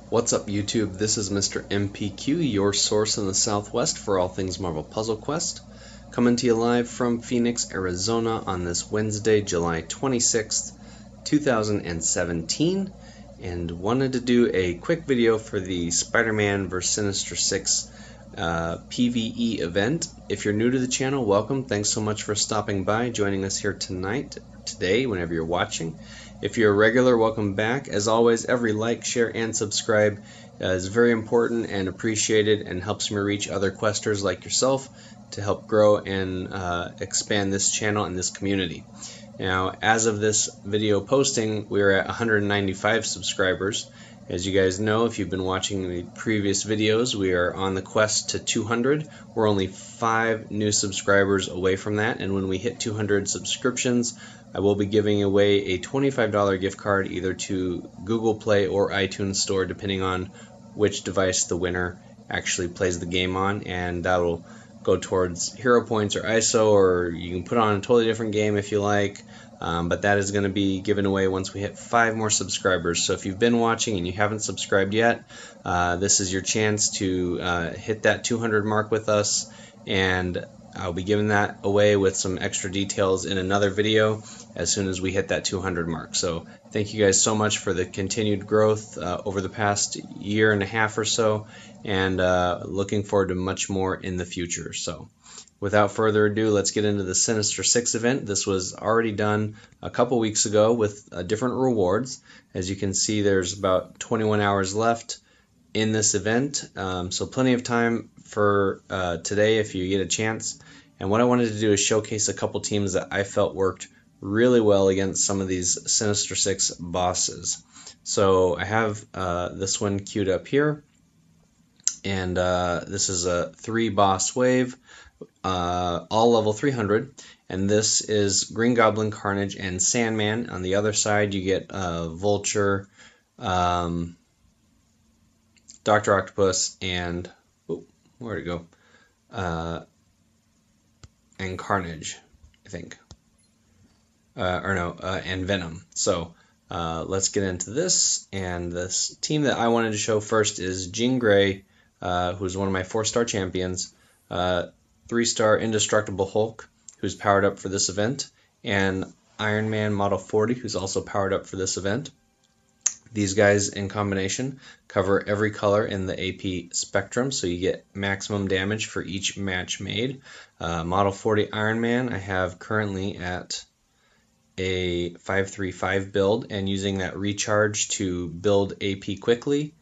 What's up YouTube? This is Mr. MPQ, your source in the Southwest for all things Marvel Puzzle Quest, coming to you live from Phoenix, Arizona on this Wednesday, July 26th, 2017, and wanted to do a quick video for the Spider-Man vs. Sinister Six PvE event. If you're new to the channel, welcome. Thanks so much for stopping by, joining us here today, whenever you're watching. If you're a regular, welcome back. As always, every like, share, and subscribe is very important and appreciated and helps me reach other questers like yourself to help grow and expand this channel and this community. Now, as of this video posting, we're at 195 subscribers. As you guys know, if you've been watching the previous videos, we are on the quest to 200. We're only 5 new subscribers away from that, and when we hit 200 subscriptions, I will be giving away a $25 gift card either to Google Play or iTunes Store, depending on which device the winner actually plays the game on, and that'll go towards hero points or ISO, or you can put on a totally different game if you like. But that is going to be given away once we hit 5 more subscribers. So if you've been watching and you haven't subscribed yet, this is your chance to hit that 200 mark with us, and I'll be giving that away with some extra details in another video as soon as we hit that 200 mark. So thank you guys so much for the continued growth over the past year and a half or so, and looking forward to much more in the future. So without further ado, let's get into the Sinister Six event. This was already done a couple weeks ago with different rewards. As you can see, there's about 21 hours left in this event, so plenty of time for today if you get a chance. And what I wanted to do is showcase a couple teams that I felt worked really well against some of these Sinister Six bosses. So I have this one queued up here, and this is a 3-boss wave, all level 300, and this is Green Goblin, Carnage, and Sandman. On the other side you get Vulture, Dr. Octopus, and where'd it go? And Carnage, I think. And Venom. So let's get into this. And this team that I wanted to show first is Jean Grey, who's one of my 4-star champions, 3-star Indestructible Hulk, who's powered up for this event, and Iron Man Model 40, who's also powered up for this event. These guys in combination cover every color in the AP spectrum, so you get maximum damage for each match made. Model 40 Iron Man I have currently at a 535 build, and using that recharge to build AP quickly,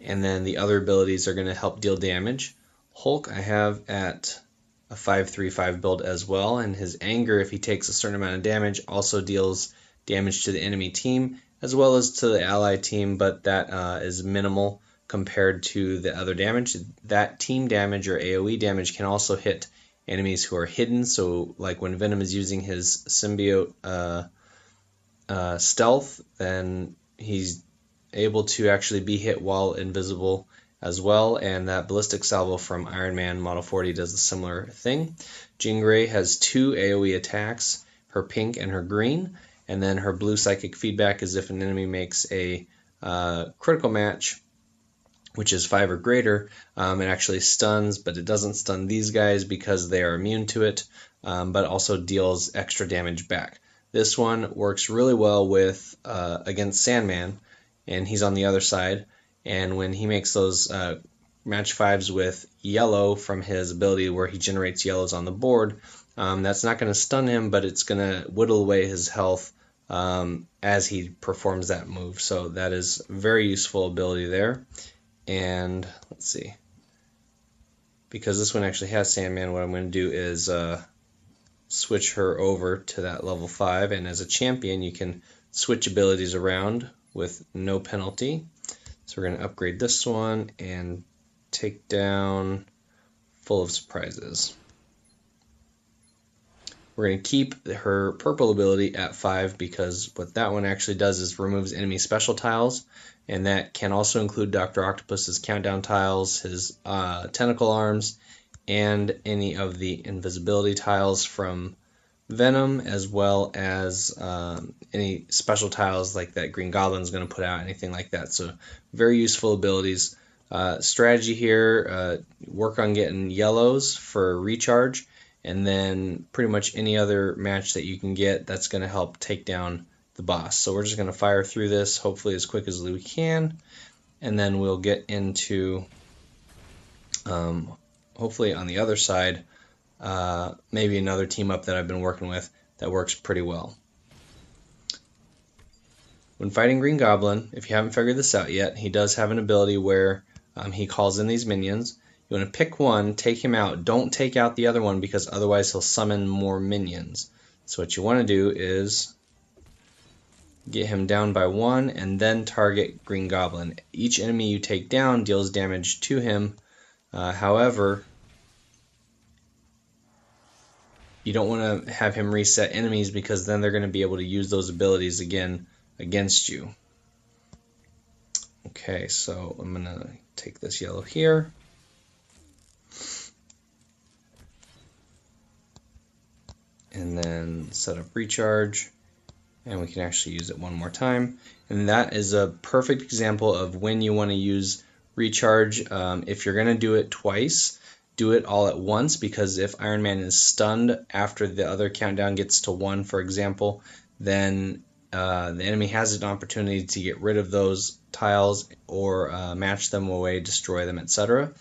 and then the other abilities are going to help deal damage. Hulk I have at a 535 build as well, and his anger, if he takes a certain amount of damage, also deals damage to the enemy team as well as to the ally team, but that is minimal compared to the other damage. That team damage or AoE damage can also hit enemies who are hidden, so like when Venom is using his symbiote stealth, then he's able to actually be hit while invisible as well, and that ballistic salvo from Iron Man Model 40 does a similar thing. Jean Grey has 2 AoE attacks, her pink and her green, and then her blue psychic feedback is if an enemy makes a critical match, which is 5 or greater, it actually stuns, but it doesn't stun these guys because they are immune to it, but also deals extra damage back. This one works really well with against Sandman, and he's on the other side, and when he makes those match 5s with yellow from his ability where he generates yellows on the board, that's not going to stun him, but it's going to whittle away his health as he performs that move. So that is a very useful ability there. And let's see, because this one actually has Sandman, what I'm going to do is switch her over to that level 5, and as a champion you can switch abilities around with no penalty. So we're going to upgrade this one and take down Full of Surprises. We're going to keep her purple ability at 5 because what that one actually does is removes enemy special tiles, and that can also include Dr. Octopus's countdown tiles, his tentacle arms, and any of the invisibility tiles from Venom, as well as any special tiles like that Green Goblin's going to put out, anything like that. So very useful abilities. Strategy here, work on getting yellows for recharge, and then pretty much any other match that you can get that's going to help take down the boss. So we're just going to fire through this hopefully as quick as we can, and then we'll get into hopefully on the other side maybe another team up that I've been working with that works pretty well. When fighting Green Goblin, if you haven't figured this out yet, he does have an ability where he calls in these minions. You want to pick one, take him out. Don't take out the other one because otherwise he'll summon more minions. So what you want to do is get him down by one and then target Green Goblin. Each enemy you take down deals damage to him. However, you don't want to have him reset enemies because then they're going to be able to use those abilities again against you. Okay, so I'm going to take this yellow here. And then set up recharge. And we can actually use it one more time. And that is a perfect example of when you want to use recharge. If you're going to do it twice, do it all at once, because if Iron Man is stunned after the other countdown gets to 1, for example, then the enemy has an opportunity to get rid of those tiles or match them away, destroy them, etc.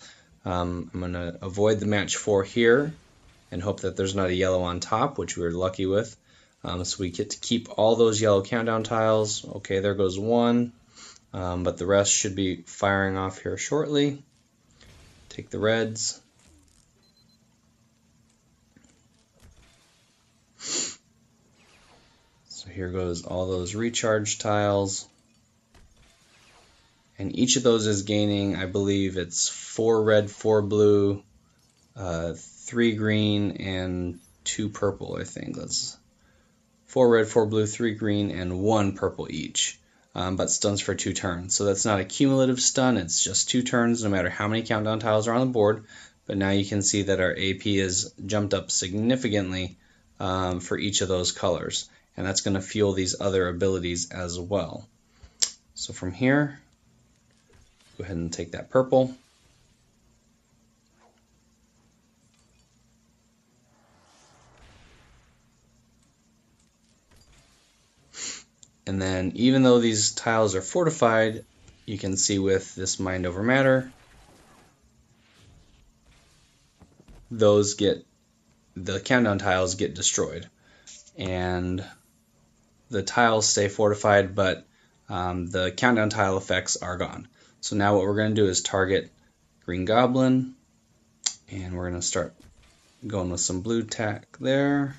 I'm going to avoid the match 4 here and hope that there's not a yellow on top, which we were lucky with. So we get to keep all those yellow countdown tiles. Okay, there goes 1, but the rest should be firing off here shortly. Take the reds. So here goes all those recharge tiles. And each of those is gaining, I believe it's 4 red, 4 blue, 3 green, and 2 purple, I think. That's 4 red, 4 blue, 3 green, and 1 purple each. But stuns for 2 turns. So that's not a cumulative stun, it's just 2 turns no matter how many countdown tiles are on the board. But now you can see that our AP has jumped up significantly for each of those colors. And that's going to fuel these other abilities as well. So from here, go ahead and take that purple. And then even though these tiles are fortified, you can see with this Mind Over Matter, the countdown tiles get destroyed. And the tiles stay fortified, but the countdown tile effects are gone. So now what we're going to do is target Green Goblin, and we're going to start going with some blue tack there.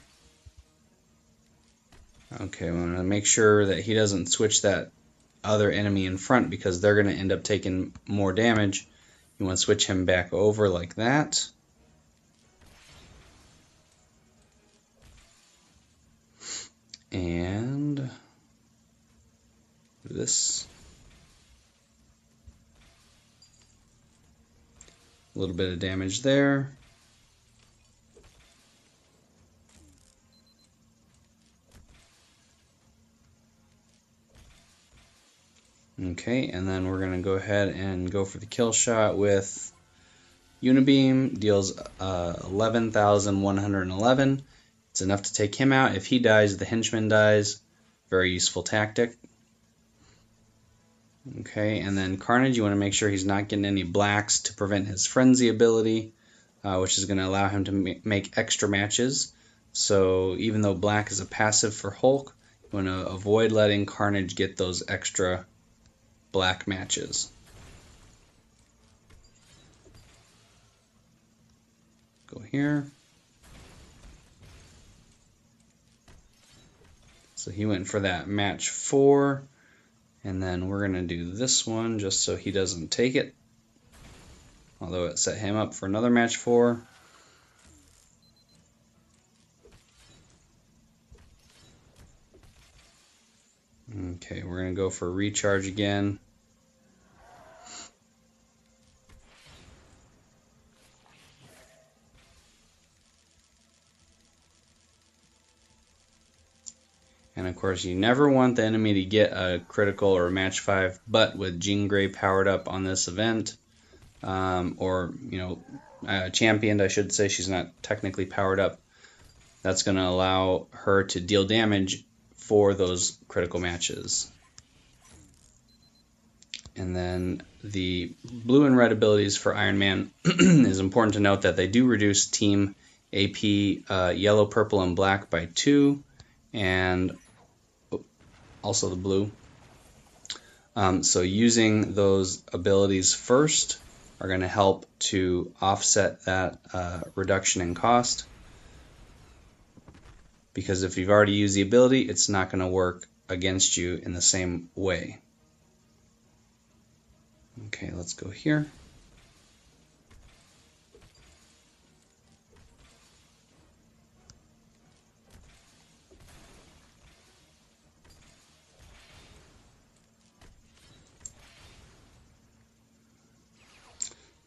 Okay, I'm going to make sure that he doesn't switch that other enemy in front because they're going to end up taking more damage. You want to switch him back over like that. And do this. A little bit of damage there. Okay, and then we're going to go ahead and go for the kill shot with Unibeam. Deals 11,111. It's enough to take him out. If he dies, the henchman dies. Very useful tactic. Okay, and then Carnage, you want to make sure he's not getting any blacks to prevent his frenzy ability, which is going to allow him to make extra matches. So even though black is a passive for Hulk, you want to avoid letting Carnage get those extra black matches. Go here. So he went for that match 4, and then we're going to do this one just so he doesn't take it, although it set him up for another match 4. Okay, we're going to go for recharge again. course, you never want the enemy to get a critical or a match 5, but with Jean Grey powered up on this event, or championed, I should say, she's not technically powered up, that's going to allow her to deal damage for those critical matches. And then the blue and red abilities for Iron Man is important to note that they do reduce team AP yellow, purple, and black by 2, and also the blue. So using those abilities first are going to help to offset that reduction in cost, because if you've already used the ability, it's not going to work against you in the same way. Okay, let's go here.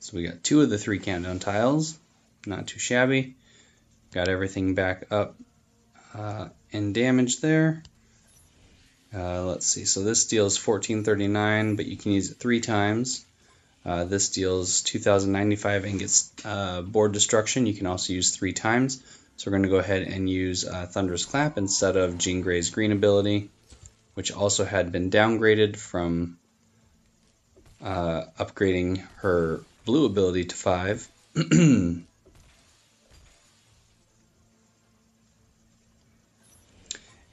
So we got 2 of the 3 countdown tiles, not too shabby. Got everything back up in damage there. Let's see, so this deals 1439, but you can use it 3 times. This deals 2095 and gets board destruction. You can also use 3 times. So we're going to go ahead and use Thunderous Clap instead of Jean Grey's green ability, which also had been downgraded from upgrading her blue ability to 5.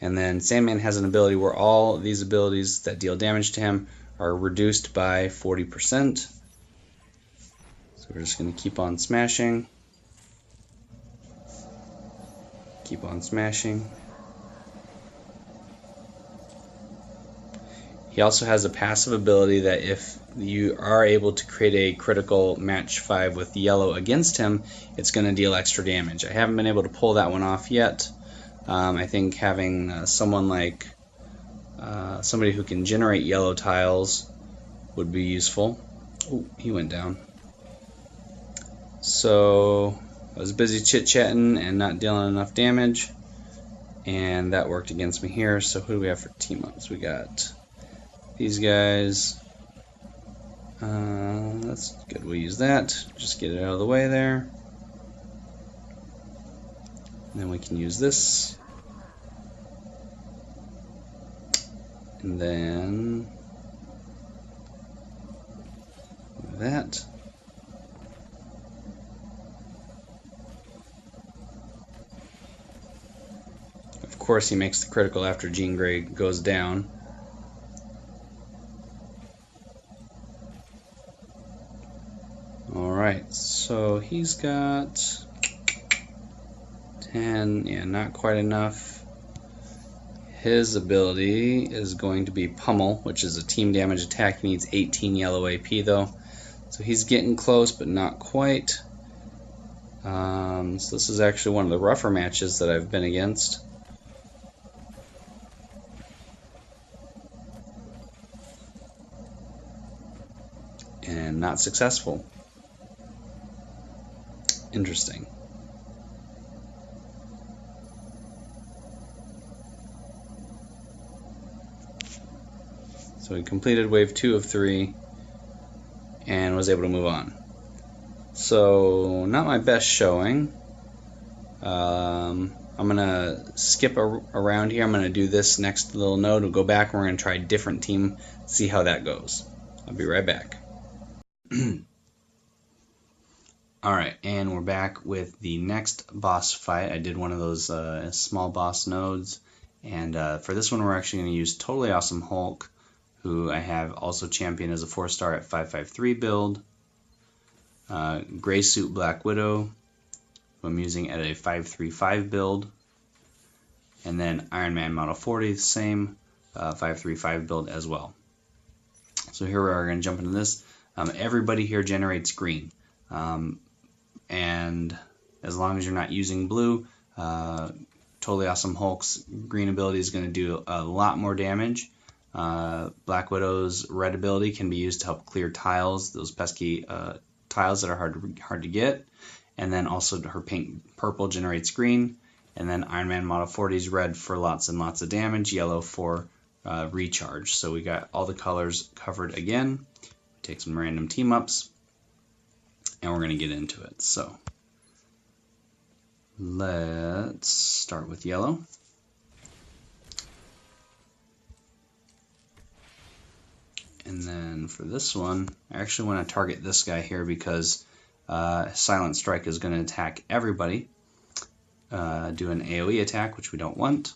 And then Sandman has an ability where all these abilities that deal damage to him are reduced by 40%. So we're just going to keep on smashing. Keep on smashing. He also has a passive ability that if you are able to create a critical match 5 with yellow against him, it's going to deal extra damage. I haven't been able to pull that one off yet. I think having someone like somebody who can generate yellow tiles would be useful. Oh, he went down. So I was busy chit-chatting and not dealing enough damage, and that worked against me here. So who do we have for team-ups? We got these guys. That's good. We'll use that. Just get it out of the way there. And then we can use this. And then that. Of course, he makes the critical after Jean Grey goes down. Alright, so he's got 10, yeah, not quite enough. His ability is going to be Pummel, which is a team damage attack. He needs 18 yellow AP though. So he's getting close, but not quite. So this is actually one of the rougher matches that I've been against. And not successful. Interesting. So he completed wave 2 of 3 and was able to move on. So not my best showing. I'm going to skip around here. I'm going to do this next little node. We'll go back and we're going to try a different team, see how that goes. I'll be right back. Alright, and we're back with the next boss fight. I did one of those small boss nodes, and for this one we're actually going to use Totally Awesome Hulk, who I have also championed as a 4-star at 553 build. Gray Suit Black Widow, who I'm using at a 535 build. And then Iron Man Model 40, the same 535 build as well. So here we are going to jump into this. Everybody here generates green. And as long as you're not using blue, Totally Awesome Hulk's green ability is going to do a lot more damage. Black Widow's red ability can be used to help clear tiles, those pesky tiles that are hard to get. And then also her purple generates green, And then Iron Man Model 40 is red for lots and lots of damage, yellow for recharge. So we got all the colors covered again. Take some random team ups, and we're going to get into it. So let's start with yellow. And then for this one, I actually want to target this guy here because Silent Strike is going to attack everybody. Do an AoE attack, which we don't want.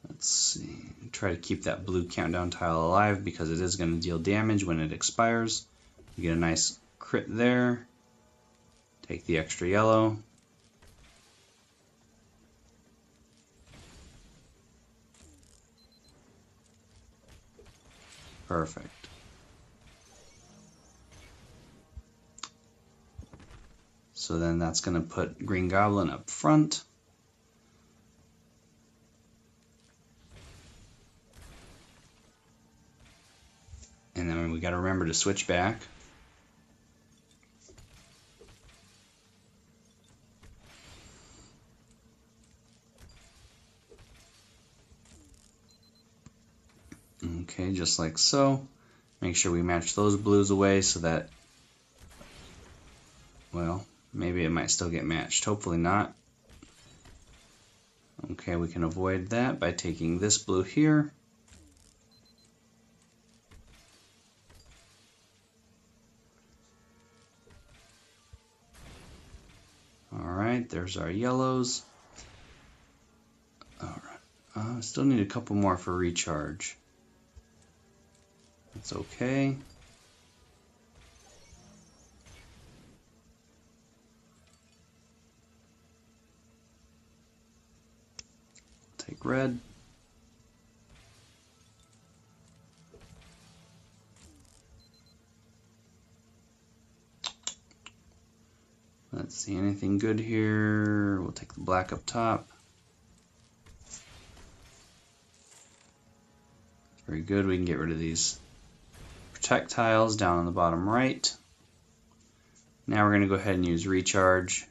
Let's see. Try to keep that blue countdown tile alive because it is going to deal damage when it expires. You get a nice crit there. Take the extra yellow. Perfect. So then that's going to put Green Goblin up front. And then we got to remember to switch back. Okay, just like so. Make sure we match those blues away so that, well, maybe it might still get matched. Hopefully not. Okay, we can avoid that by taking this blue here. Alright, there's our yellows. Alright, still need a couple more for recharge. That's okay. Take red. Let's see, anything good here? We'll take the black up top. Very good, we can get rid of these protect tiles down on the bottom right. Now we're going to go ahead and use recharge,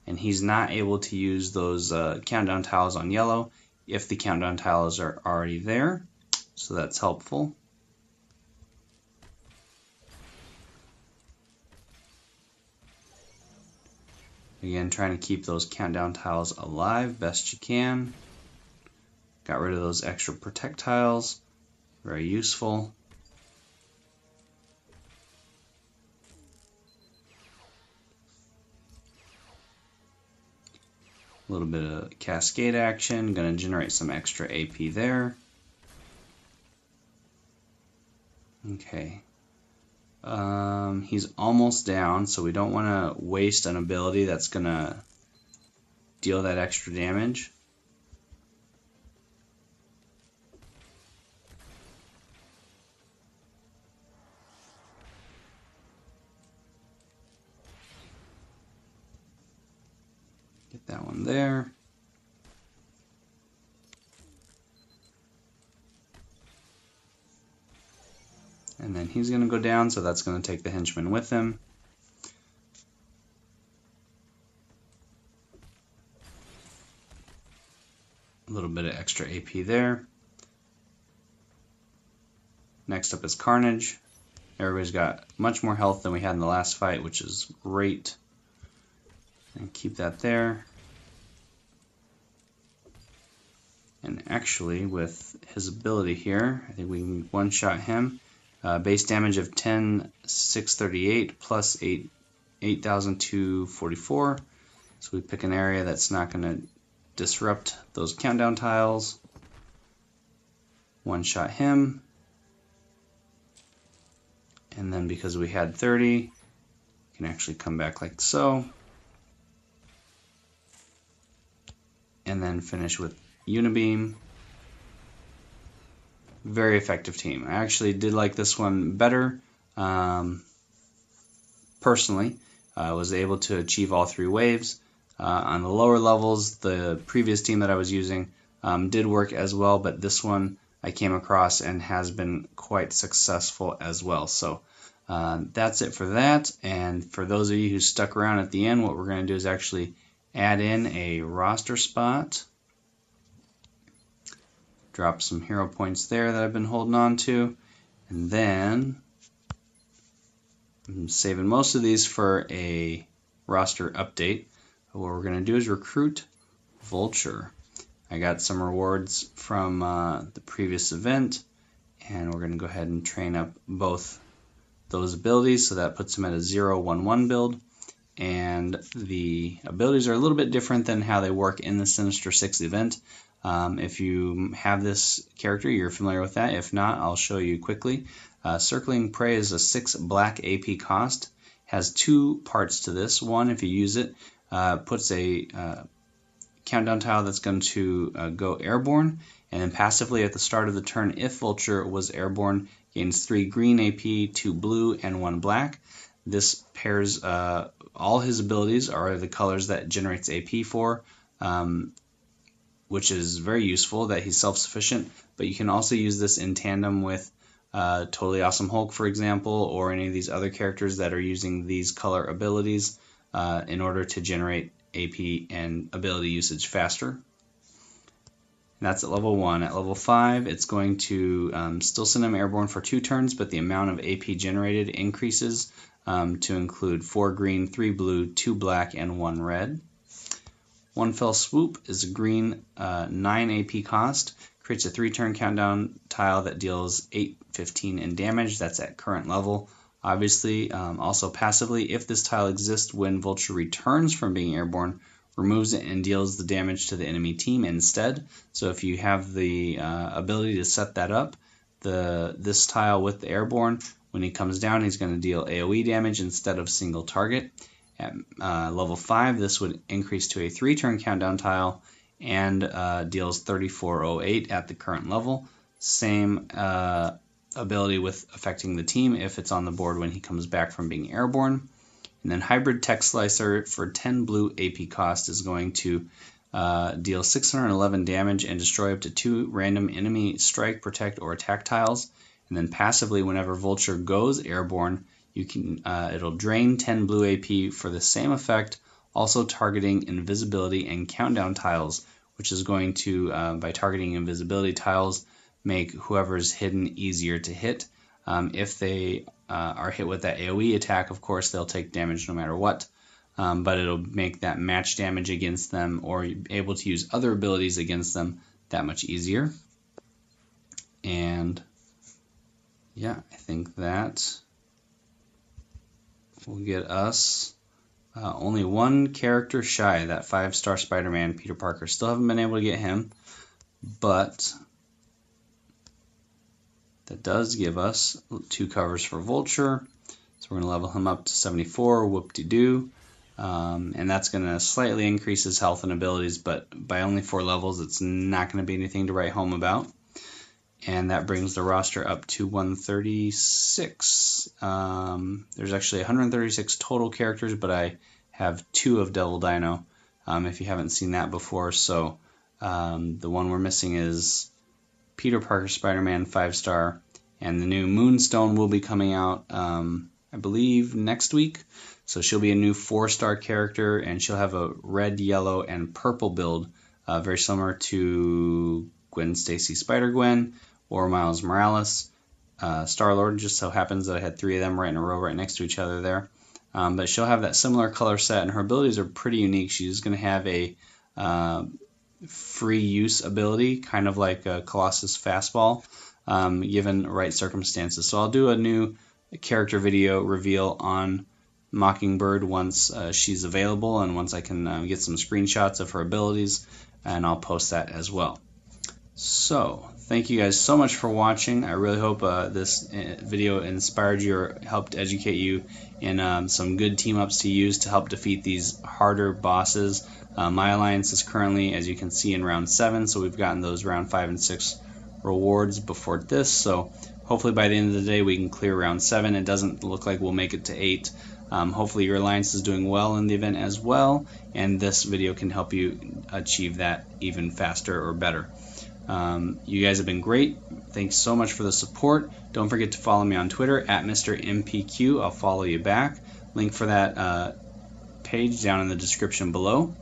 and he's not able to use those countdown tiles on yellow if the countdown tiles are already there, so that's helpful. Again, trying to keep those countdown tiles alive best you can. Got rid of those extra protect tiles, very useful. A little bit of cascade action, going to generate some extra AP there. Okay. He's almost down, so we don't want to waste an ability that's going to deal that extra damage. Get that one there. And then he's going to go down, so that's going to take the henchman with him. A little bit of extra AP there. Next up is Carnage. Everybody's got much more health than we had in the last fight, which is great. And keep that there. And actually, with his ability here, I think we can one-shot him. Base damage of 10,638 plus 8,244. So we pick an area that's not going to disrupt those countdown tiles. One-shot him. And then because we had 30, you can actually come back like so. And then finish with Unibeam. Very effective team. I actually did like this one better. Personally, I was able to achieve all 3 waves. On the lower levels, the previous team that I was using did work as well, but this one I came across and has been quite successful as well. So That's it for that. And for those of you who stuck around at the end, what we're going to do is actually add in a roster spot. Drop some hero points there that I've been holding on to. And then I'm saving most of these for a roster update. But what we're going to do is recruit Vulture. I got some rewards from the previous event, and we're going to go ahead and train up both those abilities, so that puts him at a 0-1-1 build. And the abilities are a little bit different than how they work in the Sinister Six event. If you have this character, you're familiar with that. If not, I'll show you quickly. Circling Prey is a 6 black AP cost. Has 2 parts to this. One, if you use it, puts a countdown tile that's going to go airborne, and then passively at the start of the turn, if Vulture was airborne, gains 3 green AP, 2 blue, and 1 black. This pairs all his abilities are the colors that generates AP for, which is very useful that he's self-sufficient, but you can also use this in tandem with Totally Awesome Hulk, for example, or any of these other characters that are using these color abilities in order to generate AP and ability usage faster. And that's at level 1. At level 5, it's going to still send him airborne for 2 turns, but the amount of AP generated increases to include 4 green, 3 blue, 2 black, and 1 red. One Fell Swoop is a green 9 AP cost, creates a 3-turn countdown tile that deals 8/15 in damage. That's at current level. Obviously, also passively, if this tile exists when Vulture returns from being airborne, removes it and deals the damage to the enemy team instead. So if you have the ability to set that up, this tile with the airborne, when he comes down, he's going to deal AoE damage instead of single target. At level 5, this would increase to a 3-turn countdown tile and deals 3408 at the current level. Same ability with affecting the team if it's on the board when he comes back from being airborne. And then Hybrid Tech Slicer for 10 blue AP cost is going to deal 611 damage and destroy up to 2 random enemy strike, protect, or attack tiles. And then passively, whenever Vulture goes airborne, you can it'll drain 10 blue AP for the same effect, also targeting invisibility and countdown tiles, which is going to, by targeting invisibility tiles, make whoever's hidden easier to hit. If they are hit with that AoE attack, of course, they'll take damage no matter what, but it'll make that match damage against them or able to use other abilities against them that much easier. And yeah, I think that will get us only one character shy, that 5-star Spider-Man, Peter Parker. Still haven't been able to get him, but that does give us 2 covers for Vulture. So we're going to level him up to 74, whoop-de-doo. And that's going to slightly increase his health and abilities, but by only 4 levels, it's not going to be anything to write home about. And that brings the roster up to 136. There's actually 136 total characters, but I have 2 of Devil Dino, if you haven't seen that before. So the one we're missing is Peter Parker Spider-Man 5-star, and the new Moonstone will be coming out, I believe, next week. So she'll be a new 4-star character, and she'll have a red, yellow, and purple build, very similar to Gwen Stacy Spider-Gwen or Miles Morales. Star-Lord, just so happens that I had 3 of them right in a row right next to each other there. But she'll have that similar color set, and her abilities are pretty unique. She's going to have a free use ability, kind of like a Colossus Fastball, given right circumstances. So I'll do a new character video reveal on Mockingbird once she's available and once I can get some screenshots of her abilities, and I'll post that as well. So thank you guys so much for watching. I really hope this video inspired you or helped educate you in some good team ups to use to help defeat these harder bosses. My alliance is currently, as you can see, in round 7, so we've gotten those round 5 and 6 rewards before this. So hopefully by the end of the day we can clear round 7. It doesn't look like we'll make it to 8. Hopefully your alliance is doing well in the event as well, and this video can help you achieve that even faster or better. You guys have been great. Thanks so much for the support. Don't forget to follow me on Twitter at Mr. MPQ. I'll follow you back. Link for that page down in the description below.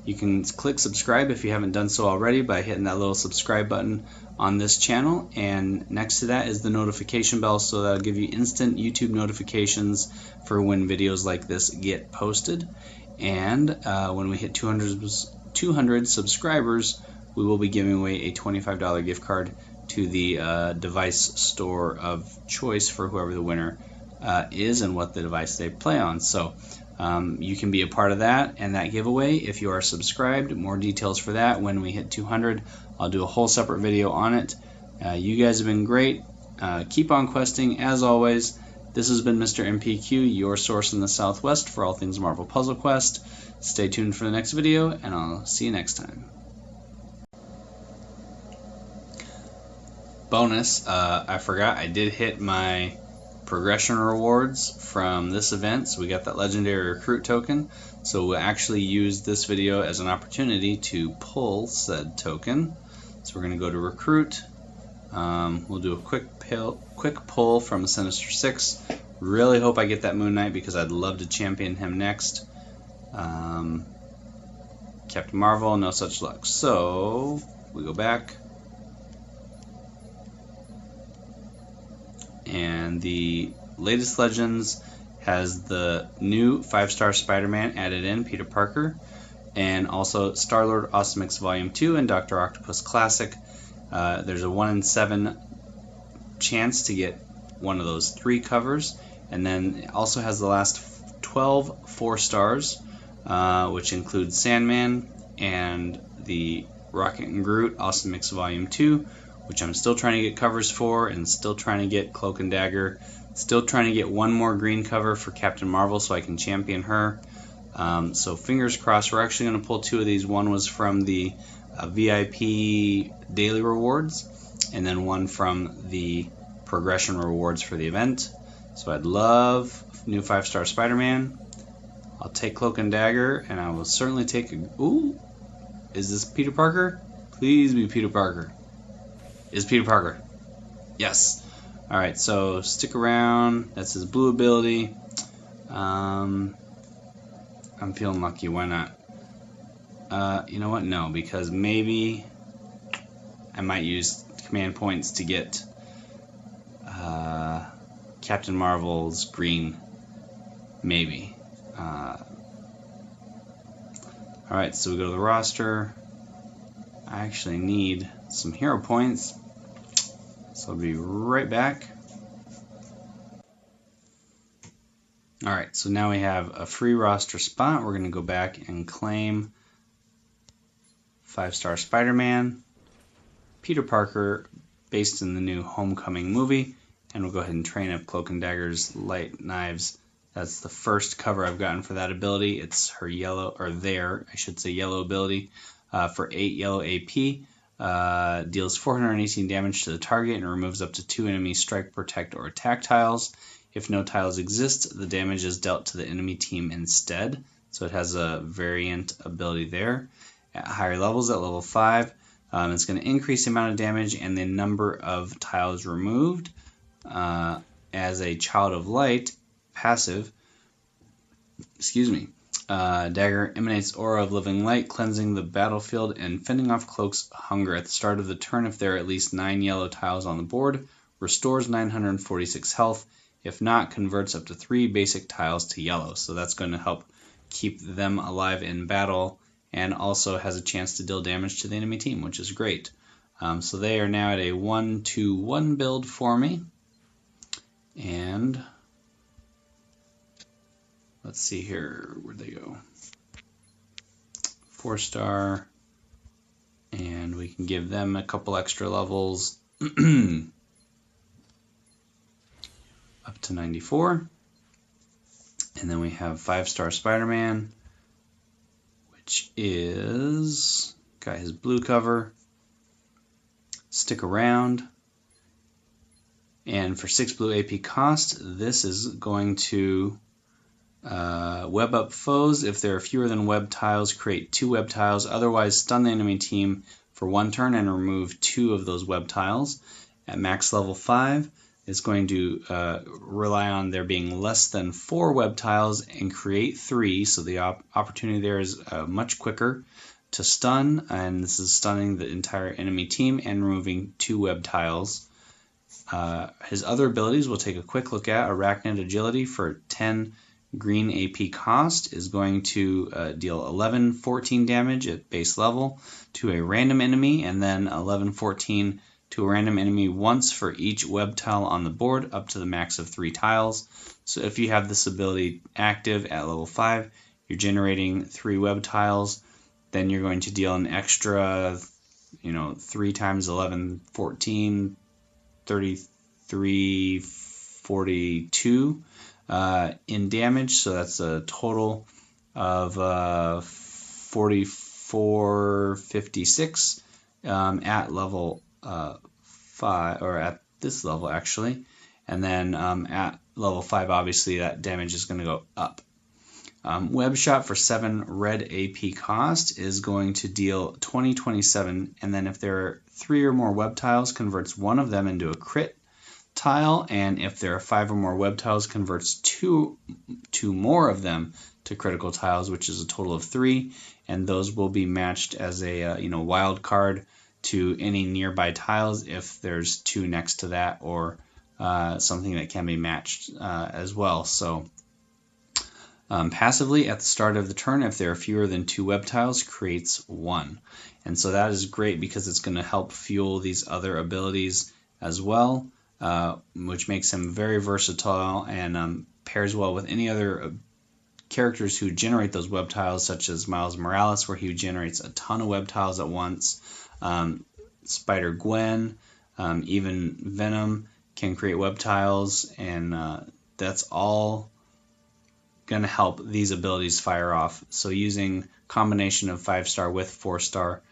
You can click subscribe if you haven't done so already by hitting that little subscribe button on this channel, and next to that is the notification bell, so that'll give you instant YouTube notifications for when videos like this get posted. And when we hit 200 subscribers, we will be giving away a $25 gift card to the device store of choice for whoever the winner is and what the device they play on. So you can be a part of that and that giveaway if you are subscribed. More details for that when we hit 200. I'll do a whole separate video on it. You guys have been great. Keep on questing as always. This has been Mr. MPQ, your source in the Southwest for all things Marvel Puzzle Quest. Stay tuned for the next video, and I'll see you next time. Bonus, I forgot I did hit my progression rewards from this event, so we got that legendary recruit token. So we'll actually use this video as an opportunity to pull said token. So we're going to go to recruit. We'll do a quick pull from the Sinister Six. Really hope I get that Moon Knight because I'd love to champion him next. Captain Marvel, no such luck. So we go back. And the latest Legends has the new 5-star Spider-Man added in, Peter Parker, and also Star-Lord Awesome X Volume 2 and Dr. Octopus Classic. There's a 1 in 7 chance to get one of those 3 covers, and then it also has the last 12 4-stars, which includes Sandman and the Rocket and Groot Awesome X Volume 2, which I'm still trying to get covers for, and still trying to get Cloak and Dagger. Still trying to get one more green cover for Captain Marvel so I can champion her. So fingers crossed. We're actually going to pull 2 of these. One was from the VIP daily rewards, and then one from the progression rewards for the event. So I'd love new 5-star Spider-Man. I'll take Cloak and Dagger, and I will certainly take a... Ooh! Is this Peter Parker? Please be Peter Parker. Is Peter Parker. Yes. Alright, so stick around. That's his blue ability. I'm feeling lucky. Why not? You know what? No, because maybe I might use command points to get Captain Marvel's green. Maybe. Alright, so we go to the roster. I actually need some hero points, so I'll be right back. Alright, so now we have a free roster spot. We're going to go back and claim 5-star Spider-Man, Peter Parker, based in the new Homecoming movie, and we'll go ahead and train up Cloak and Dagger's light knives. That's the first cover I've gotten for that ability. It's her yellow, or their, I should say, yellow ability for 8 yellow AP. Deals 418 damage to the target and removes up to 2 enemy strike, protect, or attack tiles. If no tiles exist, the damage is dealt to the enemy team instead. So it has a variant ability there. At higher levels, at level 5, it's going to increase the amount of damage and the number of tiles removed. As a Child of Light passive, Dagger emanates aura of living light, cleansing the battlefield and fending off Cloak's hunger. At the start of the turn, if there are at least 9 yellow tiles on the board, restores 946 health. If not, converts up to 3 basic tiles to yellow. So that's going to help keep them alive in battle, and also has a chance to deal damage to the enemy team, which is great. So they are now at a 1-2-1 build for me. And let's see here, where'd they go? 4-star, and we can give them a couple extra levels up to 94. And then we have 5-star Spider-Man, which is got his blue cover. Stick around. And for 6 blue AP cost, this is going to web up foes. If there are fewer than web tiles, create 2 web tiles. Otherwise, stun the enemy team for 1 turn and remove 2 of those web tiles. At max level 5, it's going to rely on there being less than 4 web tiles and create 3, so the opportunity there is much quicker to stun, and this is stunning the entire enemy team and removing 2 web tiles. His other abilities we'll take a quick look at. Arachnid Agility for 10 green AP cost is going to deal 11-14 damage at base level to a random enemy, and then 11-14 to a random enemy once for each web tile on the board, up to the max of 3 tiles. So if you have this ability active at level 5, you're generating 3 web tiles, then you're going to deal an extra, 3 times 11, 14, 33, 42 in damage. So that's a total of 4456 at level 5, or at this level actually, and then at level 5 obviously that damage is going to go up. Web Shot for 7 red AP cost is going to deal 20-27, and then if there are 3 or more web tiles, converts 1 of them into a crit tile, and if there are 5 or more web tiles, converts 2 more of them to critical tiles, which is a total of 3, and those will be matched as a wild card to any nearby tiles if there's 2 next to that, or something that can be matched as well. So passively at the start of the turn, if there are fewer than 2 web tiles, creates 1, and so that is great because it's going to help fuel these other abilities as well, which makes him very versatile and pairs well with any other characters who generate those web tiles, such as Miles Morales, where he generates a ton of web tiles at once. Spider-Gwen, even Venom can create web tiles, and that's all going to help these abilities fire off. So using combination of 5-star with 4-star,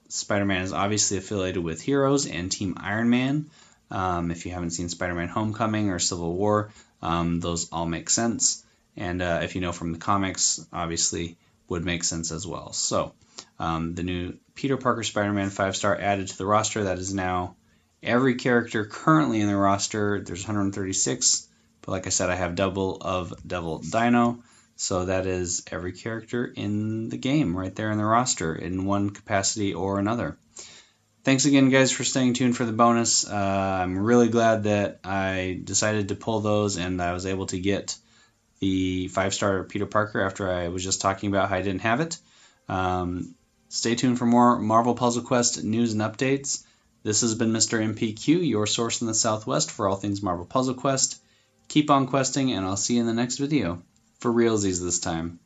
Spider-Man is obviously affiliated with Heroes and Team Iron Man. If you haven't seen Spider-Man Homecoming or Civil War, those all make sense. And if you know from the comics, obviously would make sense as well. So the new Peter Parker Spider-Man 5-star added to the roster. That is now every character currently in the roster. There's 136, but like I said, I have double of Devil Dino, so that is every character in the game right there in the roster in one capacity or another. Thanks again, guys, for staying tuned for the bonus. I'm really glad that I decided to pull those and I was able to get the 5-star Peter Parker after I was just talking about how I didn't have it. Stay tuned for more Marvel Puzzle Quest news and updates. This has been Mr. MPQ, your source in the Southwest for all things Marvel Puzzle Quest. Keep on questing, and I'll see you in the next video. For realsies this time.